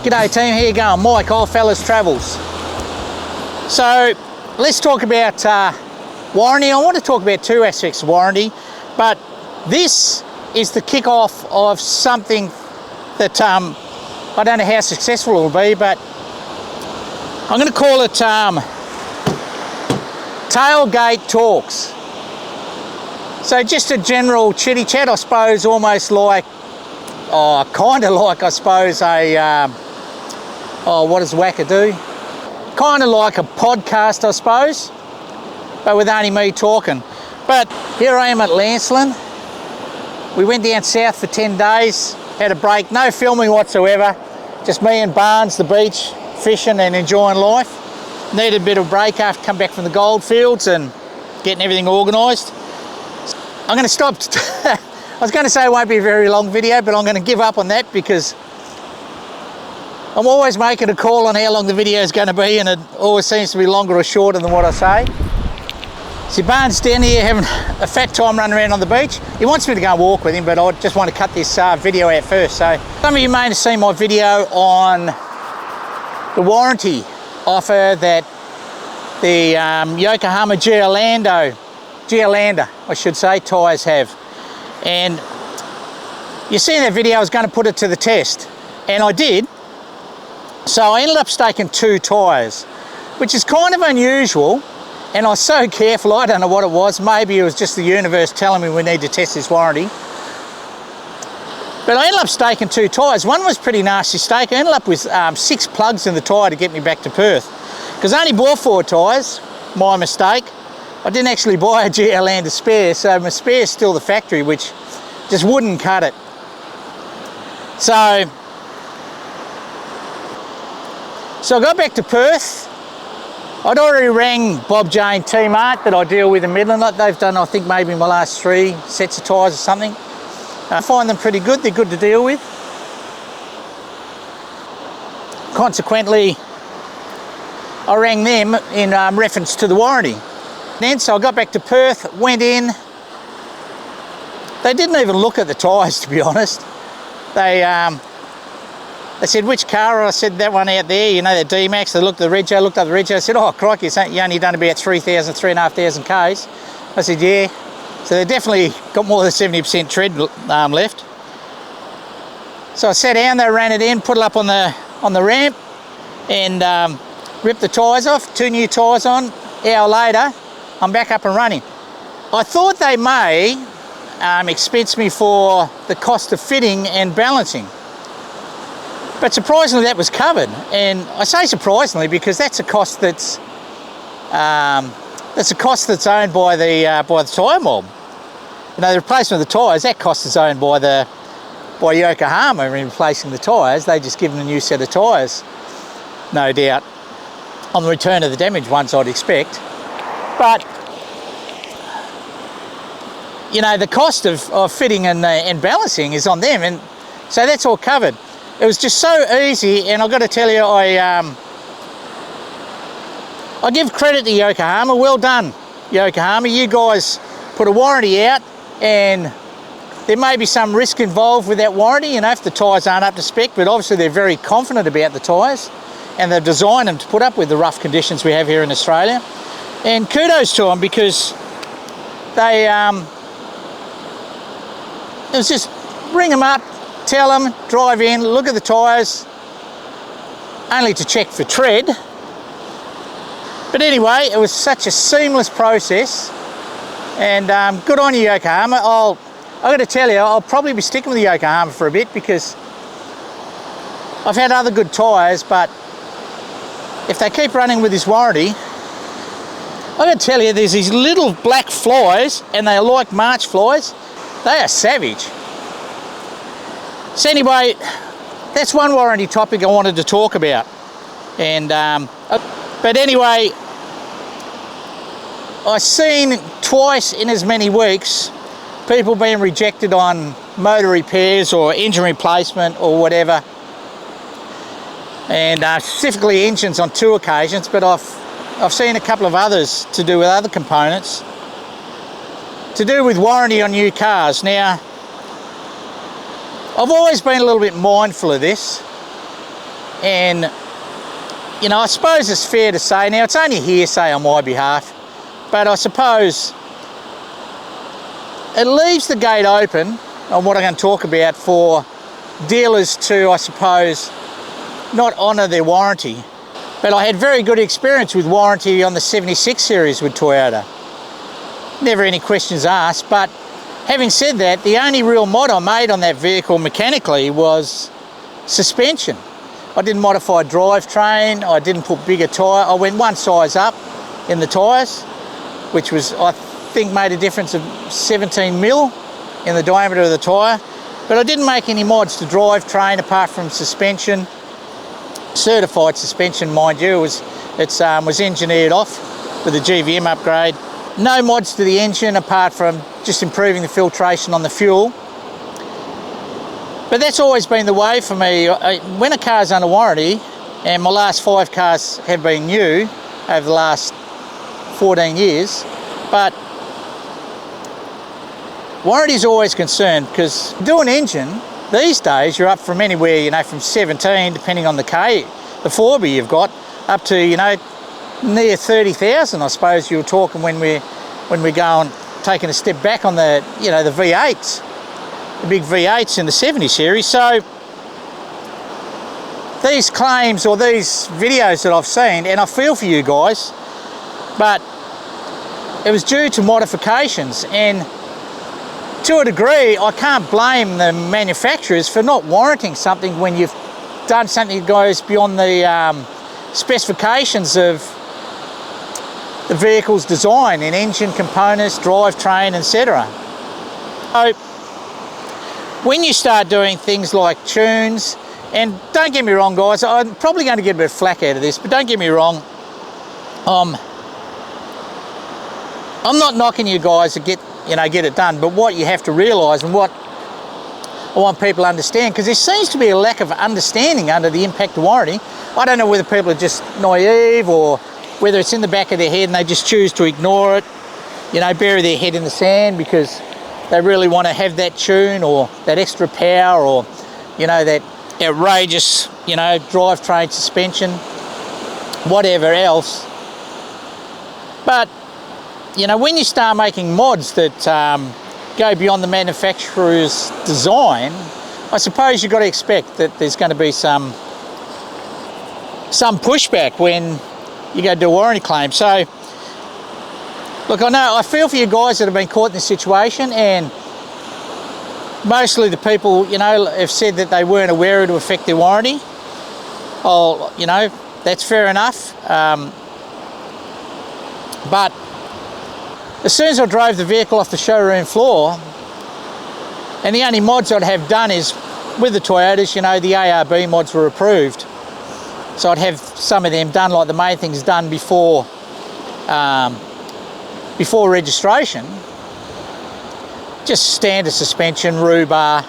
G'day team, here you go, Mike, Old Fellas Travels. So let's talk about warranty. I want to talk about two aspects of warranty, but this is the kick-off of something that I don't know how successful it will be, but I'm going to call it tailgate talks. So just a general chitty chat, I suppose, almost like, kind of like, I suppose, what does Wacker do? Kind of like a podcast, I suppose, but with only me talking. But here I am at Lancelin. We went down south for 10 days, had a break, no filming whatsoever, just me and Barnes, the beach, fishing and enjoying life. Needed a bit of a break after come back from the goldfields and getting everything organised. I'm going to stop. I was going to say it won't be a very long video, but I'm going to give up on that because I'm always making a call on how long the video is going to be, and it always seems to be longer or shorter than what I say. See, Barnes down here having a fat time running around on the beach. He wants me to go and walk with him, but I just want to cut this video out first. So some of you may have seen my video on the warranty offer that the Yokohama Geolander, I should say, tyres have. And you see in that video I was going to put it to the test, and I did. So I ended up staking 2 tyres, which is kind of unusual, and I was so careful, I don't know what it was. Maybe it was just the universe telling me we need to test this warranty. But I ended up staking 2 tyres. One was pretty nasty stake. I ended up with 6 plugs in the tyre to get me back to Perth. Because I only bought 4 tyres, my mistake. I didn't actually buy a Geolander spare, so my spare is still the factory, which just wouldn't cut it. So I got back to Perth. I'd already rang Bob Jane T-Mart that I deal with in Midland. They've done, I think, maybe my last 3 sets of tyres or something. I find them pretty good. They're good to deal with. Consequently, I rang them in reference to the warranty. Then, so I got back to Perth, went in. They didn't even look at the tyres, to be honest. They said, which car? I said, that one out there, you know, that D-Max. They looked at the reg, looked up the reg. I said, oh, crikey, you only done about 3,500 Ks. I said, yeah. So they definitely got more than 70% tread left. So I sat down, they ran it in, put it up on the ramp, and ripped the tyres off, 2 new tyres on. An hour later, I'm back up and running. I thought they may expense me for the cost of fitting and balancing. But surprisingly, that was covered. And I say surprisingly because that's a cost that's owned by the tyre mob. You know, the replacement of the tyres, that cost is owned by Yokohama in replacing the tyres. They just give them a new set of tyres, no doubt, on the return of the damaged ones, I'd expect. But you know, the cost of fitting and balancing is on them, and so that's all covered. It was just so easy, and I've got to tell you, I give credit to Yokohama. Well done, Yokohama. You guys put a warranty out, and there may be some risk involved with that warranty, you know, if the tyres aren't up to spec, but obviously they're very confident about the tyres, and they've designed them to put up with the rough conditions we have here in Australia. And kudos to them, because they, it was just ring them up, tell them, drive in, look at the tyres, only to check for tread. But anyway, it was such a seamless process, and good on you, Yokohama. I've got to tell you, I'll probably be sticking with Yokohama for a bit, because I've had other good tyres, but if they keep running with this warranty, I've got to tell you, there's these little black flies, and they are like March flies. They are savage. So anyway, that's one warranty topic I wanted to talk about. And but anyway, I've seen twice in as many weeks people being rejected on motor repairs or engine replacement or whatever, and specifically engines on 2 occasions, but I've seen a couple of others to do with other components, to do with warranty on new cars. Now, I've always been a little bit mindful of this, And, you know, I suppose it's fair to say, now it's only hearsay on my behalf, but I suppose it leaves the gate open on what I'm going to talk about for dealers to, I suppose, not honour their warranty. But I had very good experience with warranty on the 76 series with Toyota. Never any questions asked, but having said that, the only real mod I made on that vehicle mechanically was suspension. I didn't modify drivetrain, I didn't put bigger tyre, I went one size up in the tyres, which was, I think, made a difference of 17 mil in the diameter of the tyre. But I didn't make any mods to drivetrain apart from suspension. Certified suspension, mind you, was engineered off with a GVM upgrade. No mods to the engine apart from just improving the filtration on the fuel. But that's always been the way for me. When a car's under warranty, and my last 5 cars have been new over the last 14 years, but warranty's always concerned, because do an engine, these days you're up from anywhere, you know, from 17, depending on the 4B you've got, up to, you know, near 30,000, I suppose you were talking when we're going, taking a step back on the, you know, the V8s, the big V8s in the 70 series. So these claims or these videos that I've seen, and I feel for you guys, but it was due to modifications, and to a degree, I can't blame the manufacturers for not warranting something when you've done something that goes beyond the specifications of the vehicle's design in engine components, drivetrain, etc. So when you start doing things like tunes, and don't get me wrong guys, I'm probably going to get a bit of flack out of this, but don't get me wrong, I'm not knocking you guys to get it done, but what you have to realise, and what I want people to understand, because there seems to be a lack of understanding under the impact of warranty. I don't know whether people are just naive, or whether it's in the back of their head and they just choose to ignore it, you know, bury their head in the sand because they really want to have that tune or that extra power, or, you know, that outrageous, you know, drivetrain suspension, whatever else. But you know, when you start making mods that go beyond the manufacturer's design, I suppose you've got to expect that there's going to be some pushback when you go do a warranty claim. So, look, I feel for you guys that have been caught in this situation, and mostly the people, you know, have said that they weren't aware it would affect their warranty. Oh, you know, that's fair enough. But as soon as I drove the vehicle off the showroom floor, and the only mods I'd have done is, with the Toyotas, you know, the ARB mods were approved. So I'd have some of them done, like the main things done before registration. Just standard suspension, rhubar,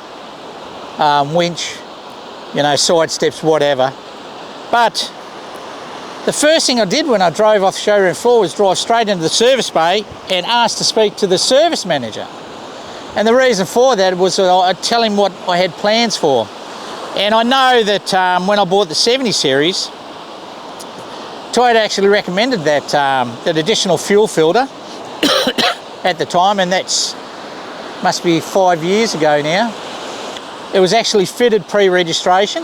winch, you know, side steps, whatever. But the first thing I did when I drove off the showroom floor was drive straight into the service bay and ask to speak to the service manager. And the reason for that was I'd tell him what I had plans for. And I know that when I bought the 70 series, Toyota actually recommended that additional fuel filter at the time, and that's must be 5 years ago now. It was actually fitted pre-registration.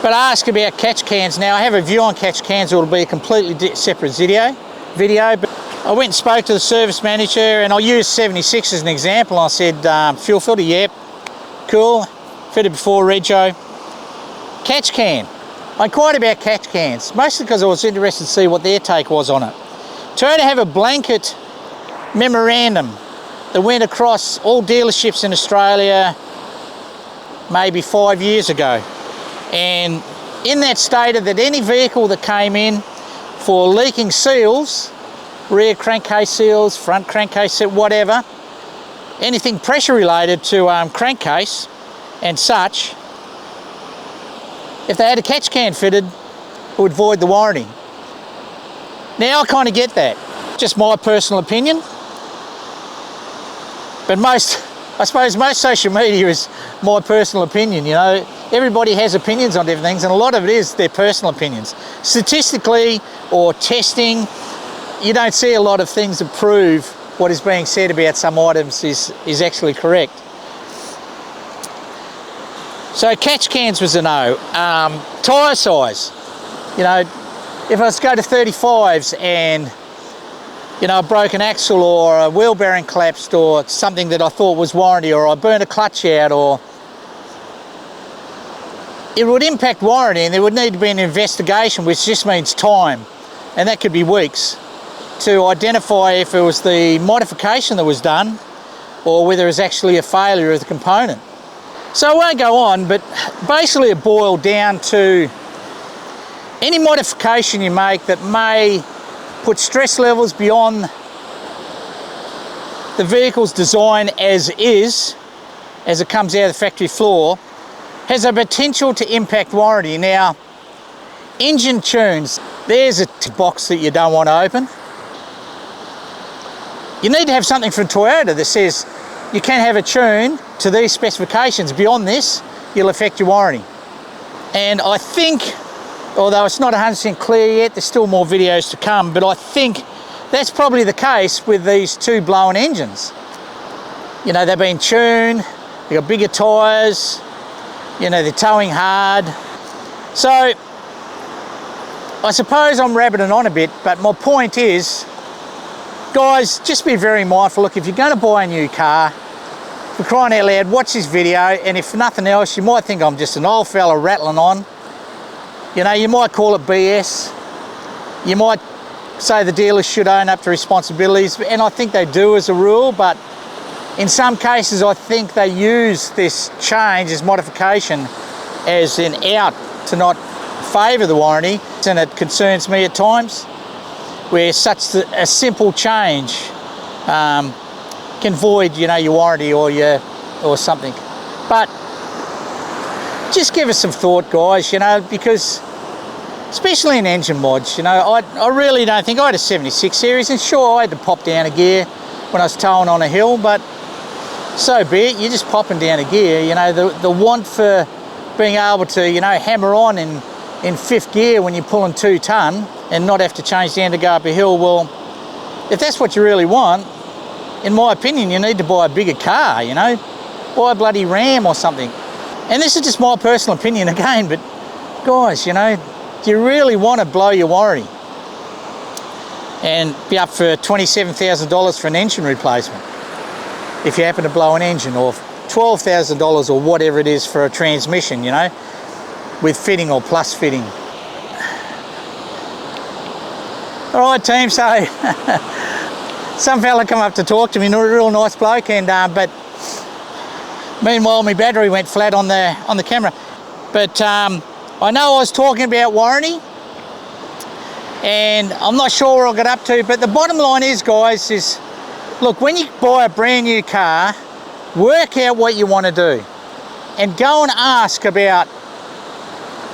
But I ask about catch cans now. I have a view on catch cans. It will be a completely separate video. But I went and spoke to the service manager, and I used 76 as an example. I said, fuel filter, yep, cool, fitted before rego. Catch can. I inquired about catch cans, mostly because I was interested to see what their take was on it. Toyota have a blanket memorandum that went across all dealerships in Australia maybe 5 years ago. And in that stated that any vehicle that came in for leaking seals, rear crankcase seals, front crankcase seal, whatever, anything pressure related to crankcase and such, if they had a catch can fitted, it would void the warranty. Now I kind of get that, just my personal opinion. But I suppose most social media is my personal opinion, you know. everybody has opinions on different things, and a lot of it is their personal opinions. Statistically or testing, you don't see a lot of things that prove what is being said about some items is actually correct. So catch cans was a no. Tyre size, you know, if I was to go to 35s and, you know, a broken axle or a wheel bearing collapsed or something that I thought was warranty, or I burned a clutch out, or it would impact warranty, and there would need to be an investigation, which just means time, and that could be weeks, to identify if it was the modification that was done or whether it was actually a failure of the component. So I won't go on, but basically it boiled down to any modification you make that may put stress levels beyond the vehicle's design as is, as it comes out of the factory floor, has a potential to impact warranty. Now, engine tunes, there's a box that you don't want to open. You need to have something from Toyota that says you can have a tune to these specifications. Beyond this, you'll affect your warranty. And I think, although it's not 100% clear yet, there's still more videos to come, but I think that's probably the case with these two blown engines. You know, they've been tuned, they've got bigger tyres, you know, they're towing hard. So, I suppose I'm rabbiting on a bit, but my point is, guys, just be very mindful. Look, if you're going to buy a new car, for crying out loud, watch this video, and if nothing else, you might think I'm just an old fella rattling on. You know, you might call it BS. You might say the dealers should own up to responsibilities, and I think they do as a rule, but in some cases I think they use this change, this modification, as an out to not favour the warranty, and it concerns me at times, where such a simple change can void, you know, your warranty or something. But just give us some thought, guys, you know, because especially in engine mods, you know, I really don't think, I had a 76 series, and sure, I had to pop down a gear when I was towing on a hill, but so be it. You're just popping down a gear. You know, the want for being able to, you know, hammer on in fifth gear when you're pulling 2 ton and not have to change the end to go up a hill, well, if that's what you really want, in my opinion, you need to buy a bigger car, you know, buy a bloody Ram or something. And this is just my personal opinion again, but guys, you know, do you really want to blow your warranty and be up for $27,000 for an engine replacement if you happen to blow an engine, or $12,000 or whatever it is for a transmission, you know, with fitting or plus fitting? All right, team, so some fella come up to talk to me, a real nice bloke, and but meanwhile my battery went flat on the camera. But I know I was talking about warranty, and I'm not sure where I got up to, but the bottom line is, guys, is look, when you buy a brand new car, work out what you want to do and go and ask about,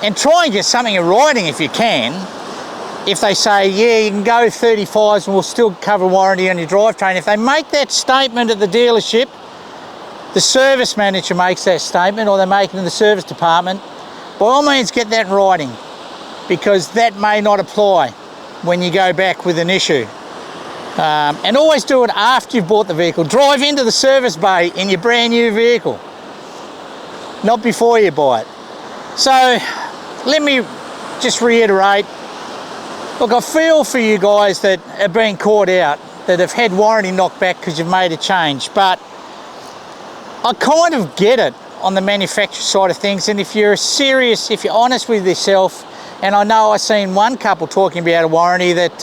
and try and get something in writing if you can. If they say, yeah, you can go 35s and we'll still cover warranty on your drivetrain, if they make that statement at the dealership, the service manager makes that statement, or they make it in the service department, by all means get that in writing, because that may not apply when you go back with an issue. And always do it after you've bought the vehicle. Drive into the service bay in your brand new vehicle, not before you buy it. So let me just reiterate, look, I feel for you guys that are being caught out, that have had warranty knocked back because you've made a change, but I kind of get it on the manufacturer side of things. And if you're serious, if you're honest with yourself, and I know I've seen one couple talking about a warranty that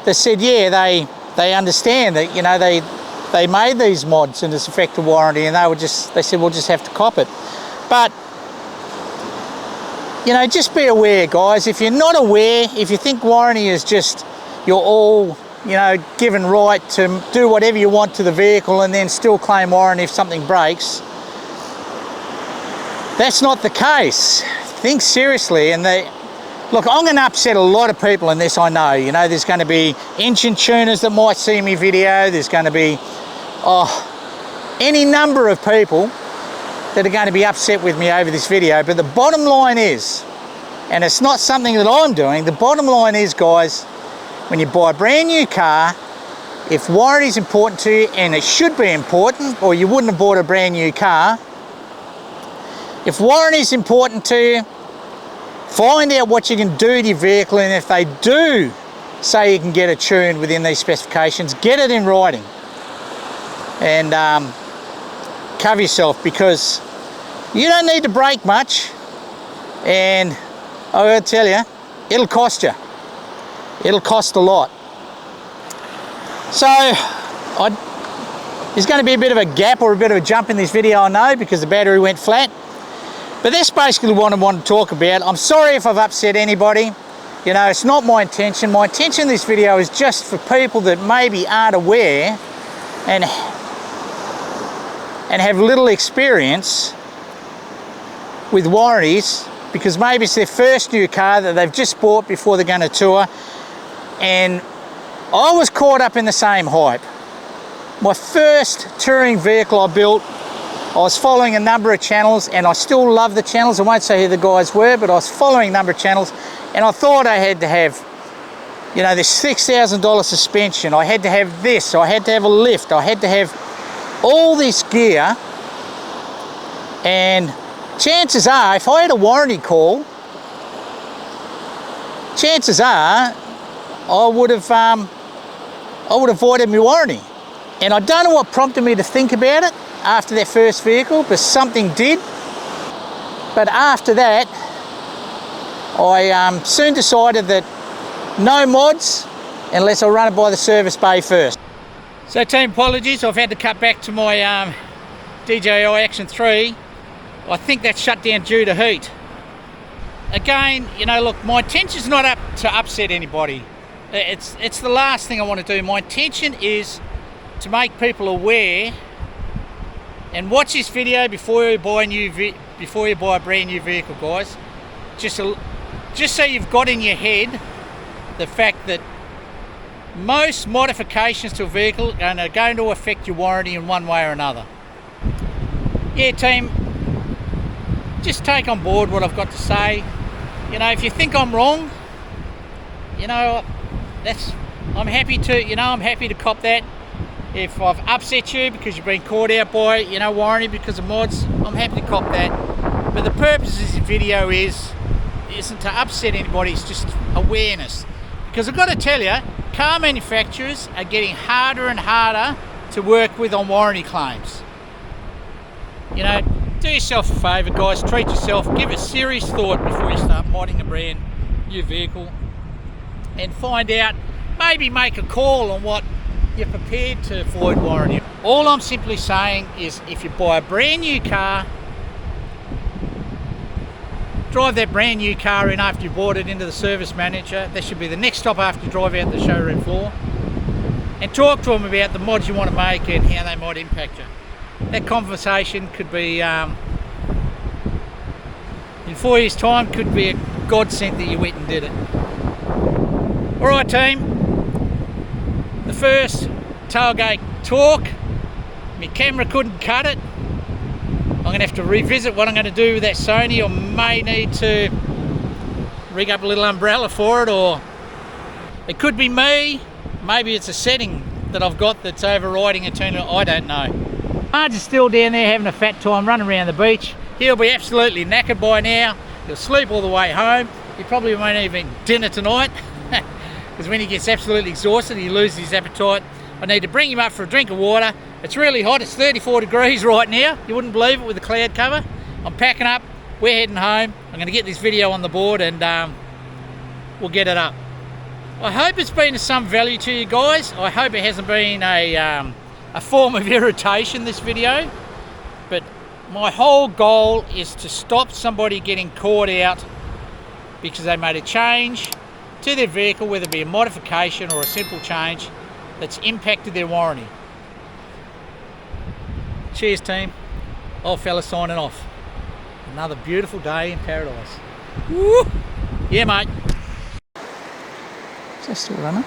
they said, yeah, they understand that, you know, they made these mods and it's affected warranty, and they said we'll just have to cop it. But you know, just be aware, guys. If you're not aware, if you think warranty is just, you're all, you know, given right to do whatever you want to the vehicle and then still claim warranty if something breaks, that's not the case. Think seriously. And look, I'm going to upset a lot of people in this, I know. You know, there's going to be engine tuners that might see me video. There's going to be any number of people that are going to be upset with me over this video, but the bottom line is, and it's not something that I'm doing, the bottom line is, guys, when you buy a brand new car, if warranty is important to you, and it should be important, or you wouldn't have bought a brand new car, if warranty is important to you, find out what you can do to your vehicle, and if they do say you can get it tuned within these specifications, get it in writing and cover yourself, because you don't need to brake much, and I gotta tell you, it'll cost you. It'll cost a lot. So there's going to be a bit of a gap or a bit of a jump in this video, I know, because the battery went flat. But that's basically what I want to talk about. I'm sorry if I've upset anybody. You know, it's not my intention. My intention in this video is just for people that maybe aren't aware and have little experience with warranties, because maybe it's their first new car that they've just bought before they're going to tour. And I was caught up in the same hype. My first touring vehicle I built, I was following a number of channels, and I still love the channels. I won't say who the guys were, but I was following a number of channels, and I thought I had to have, you know, this $6,000 suspension. I had to have this. I had to have a lift. I had to have all this gear. And chances are, if I had a warranty call, chances are I would have voided my warranty. And I don't know what prompted me to think about it after that first vehicle, but something did. But after that, I soon decided that no mods unless I run it by the service bay first. So team, apologies, I've had to cut back to my DJI Action 3. I think that's shut down due to heat. Again, you know, look, my intention's not up to upset anybody. It's the last thing I want to do. My intention is to make people aware, and watch this video before you buy a brand new vehicle, guys. Just so you've got in your head the fact that most modifications to a vehicle are going to affect your warranty in one way or another. Yeah, team, just take on board what I've got to say. You know, if you think I'm wrong, you know, I'm happy to cop that. If I've upset you because you've been caught out by, you know, warranty because of mods, I'm happy to cop that. But the purpose of this video isn't to upset anybody, it's just awareness. Because I've got to tell you, car manufacturers are getting harder and harder to work with on warranty claims. You know, do yourself a favour, guys, treat yourself, give it serious thought before you start modding a brand new vehicle, and find out, maybe make a call on what you're prepared to void warranty. All I'm simply saying is, if you buy a brand new car, drive that brand new car in after you bought it into the service manager. That should be the next stop after you drive out the showroom floor, and talk to them about the mods you want to make and how they might impact you. That conversation could be, in 4 years' time, could be a godsend that you went and did it. Alright team, the first tailgate talk, my camera couldn't cut it. I'm going to have to revisit what I'm going to do with that Sony, or may need to rig up a little umbrella for it, or it could be me, maybe it's a setting that I've got that's overriding eternal, I don't know. Marge is still down there having a fat time running around the beach. He'll be absolutely knackered by now. He'll sleep all the way home. He probably won't even dinner tonight, because when he gets absolutely exhausted, he loses his appetite. I need to bring him up for a drink of water. It's really hot, it's 34 degrees right now. You wouldn't believe it with the cloud cover. I'm packing up, we're heading home. I'm going to get this video on the board, and we'll get it up. I hope it's been of some value to you guys. I hope it hasn't been a form of irritation, this video. But my whole goal is to stop somebody getting caught out because they made a change to their vehicle, whether it be a modification or a simple change that's impacted their warranty. Cheers team, old fella signing off. Another beautiful day in paradise. Woo! Yeah mate. Is that still running?